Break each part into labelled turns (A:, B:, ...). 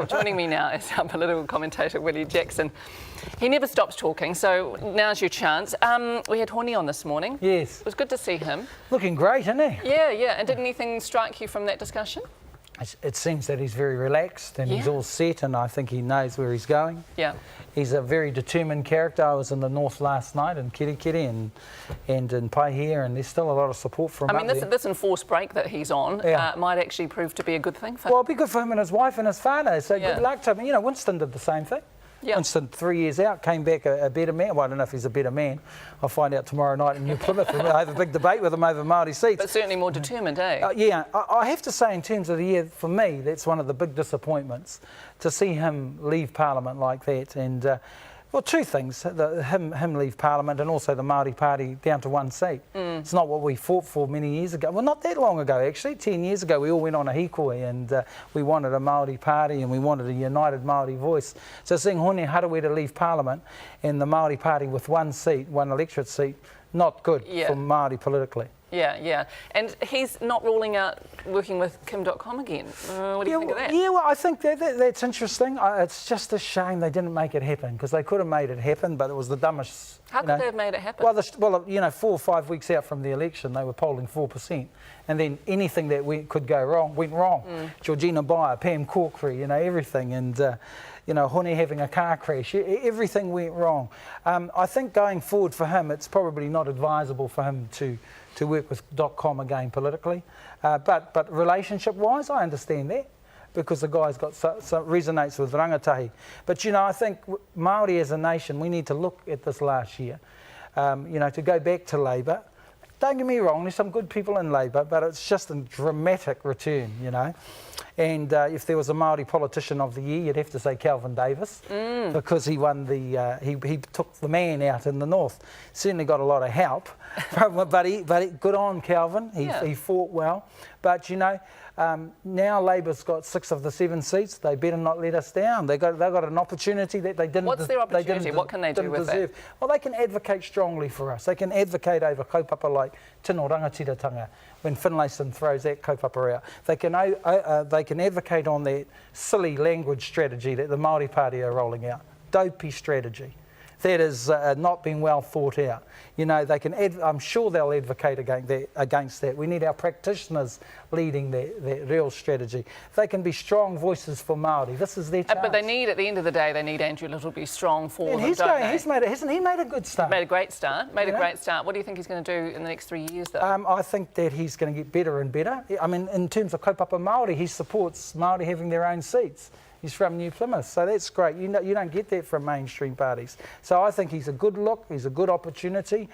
A: Joining me now is our political commentator, Willie Jackson. He never stops talking, so now's your chance. We had Hone on this morning.
B: Yes.
A: It was good to see him.
B: Looking great, isn't he?
A: Yeah. And did anything strike you from that discussion?
B: It seems that he's very relaxed and he's all set, and I think he knows where he's going.
A: Yeah.
B: He's a very determined character. I was in the north last night in Kirikiri and in Paihia, and there's still a lot of support from him.
A: I mean, this enforced break that he's on might actually prove to be a good thing for him.
B: Well, it'll be good for him and his wife and his whānau, so good luck to him. You know, Winston did the same thing.
A: Yeah.
B: Winston, 3 years out, came back a better man. Well, I don't know if he's a better man. I'll find out tomorrow night in New Plymouth. I have a big debate with him over Māori seats.
A: But certainly more determined, eh?
B: Yeah, I have to say in terms of the year, for me, that's one of the big disappointments, to see him leave Parliament like that. And, well, two things, him leave Parliament and also the Māori Party down to one seat. It's not what we fought for many years ago. Well, not that long ago, actually. 10 years ago, we all went on a hikoi and we wanted a Māori Party and we wanted a united Māori voice. So seeing Hone Harawira leave Parliament and the Māori Party with one seat, one electorate seat, not good for Māori politically.
A: Yeah. And he's not ruling out working with Kim.com again. What do you think of that?
B: Yeah, well, I think that's interesting. It's just a shame they didn't make it happen, because they could have made it happen, but it was the dumbest.
A: How could they have made it happen?
B: Well, you know, 4 or 5 weeks out from the election, they were polling 4%. And then anything that could go wrong, went wrong. Georgina Bayer, Pam Corkery, you know, everything. And, you know, Hone having a car crash, everything went wrong. I think going forward for him, it's probably not advisable for him to work with .com again politically. But relationship-wise, I understand that, because the guy's got so resonates with rangatahi. But, you know, I think Māori as a nation, we need to look at this last year, you know, to go back to Labour. Don't get me wrong, there's some good people in Labour, but it's just a dramatic return, you know. And if there was a Māori politician of the year, you'd have to say Kelvin Davis, because he won the, he took the man out in the north. Certainly got a lot of help, but good on Kelvin, he fought well. But, you know, now Labour's got 6 of the 7 seats. They better not let us down. They got an opportunity that they didn't.
A: What's their opportunity? What can they do with that?
B: Well, they can advocate strongly for us. They can advocate over kaupapa like tino rangatiratanga when Finlayson throws that kaupapa out. They can advocate on that silly language strategy that the Māori Party are rolling out. Dopey strategy. That is not been well thought out. You know, they can. I'm sure they'll advocate against that. We need our practitioners leading that real strategy. They can be strong voices for Māori. This is their chance.
A: But they need, at the end of the day, they need Andrew Little to be strong for them,
B: hasn't he made a good start?
A: Made a great start. Made a great start. What do you think he's going to do in the next 3 years, though?
B: I think that he's going to get better and better. I mean, in terms of kaupapa Māori, he supports Māori having their own seats. He's from New Plymouth, so that's great. You know, you don't get that from mainstream parties. So I think he's a good look. He's a good opportunity.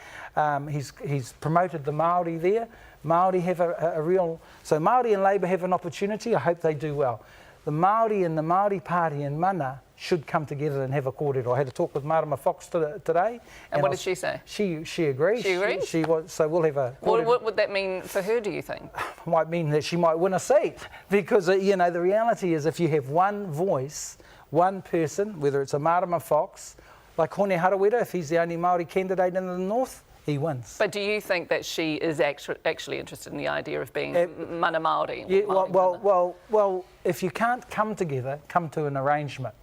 B: He's promoted the Māori there. Māori have a real. So Māori and Labour have an opportunity. I hope they do well. The Māori and the Māori Party in Mana should come together and have a kōrero. I had a talk with Marama Fox today.
A: And what did she say?
B: She agrees.
A: She agrees?
B: So we'll have a kōrero.
A: What would that mean for her, do you think?
B: Might mean that she might win a seat, because, you know, the reality is if you have one voice, one person, whether it's a Marama Fox, like Hone Harawira, if he's the only Māori candidate in the north, he wins.
A: But do you think that she is actually interested in the idea of being mana Māori?
B: Yeah, well, if you can't come together, come to an arrangement,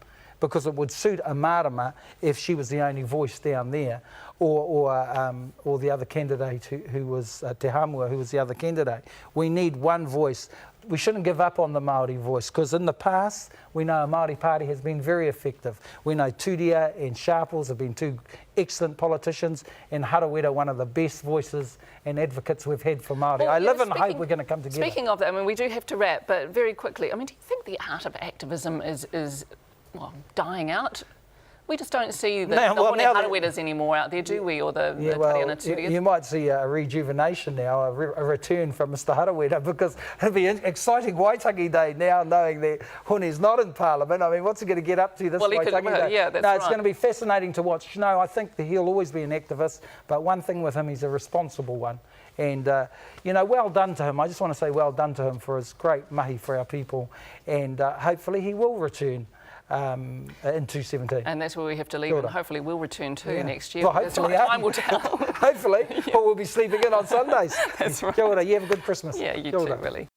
B: because it would suit a Marama if she was the only voice down there, or the other candidate who was Te Hamua, who was the other candidate. We need one voice. We shouldn't give up on the Māori voice, because in the past, we know a Māori Party has been very effective. We know Turia and Sharples have been 2 excellent politicians, and Harawira, one of the best voices and advocates we've had for Māori.
A: Well,
B: I live and hope we're going to come together.
A: Speaking of that, I mean, we do have to wrap, but very quickly, I mean, do you think the art of activism is dying out? We just don't see the Hone Harawiras anymore out there, do we? Or the Tariana Turias?
B: You might see a rejuvenation now, a return from Mr Harawira, because it'll be an exciting Waitangi Day now, knowing that Hone's not in Parliament. I mean, what's he going to get up to this Waitangi Day?
A: Yeah, that's right.
B: It's going to be fascinating to watch. You know, I think that he'll always be an activist, but one thing with him, he's a responsible one. And, you know, well done to him. I just want to say well done to him for his great mahi for our people. And hopefully he will return in 2017.
A: And that's where we have to leave, and hopefully we'll return to next year.
B: Well, hopefully,
A: time will tell.
B: Hopefully, or we'll be sleeping in on Sundays.
A: That's right.
B: Kia ora, you have a good Christmas.
A: Yeah, you too, really.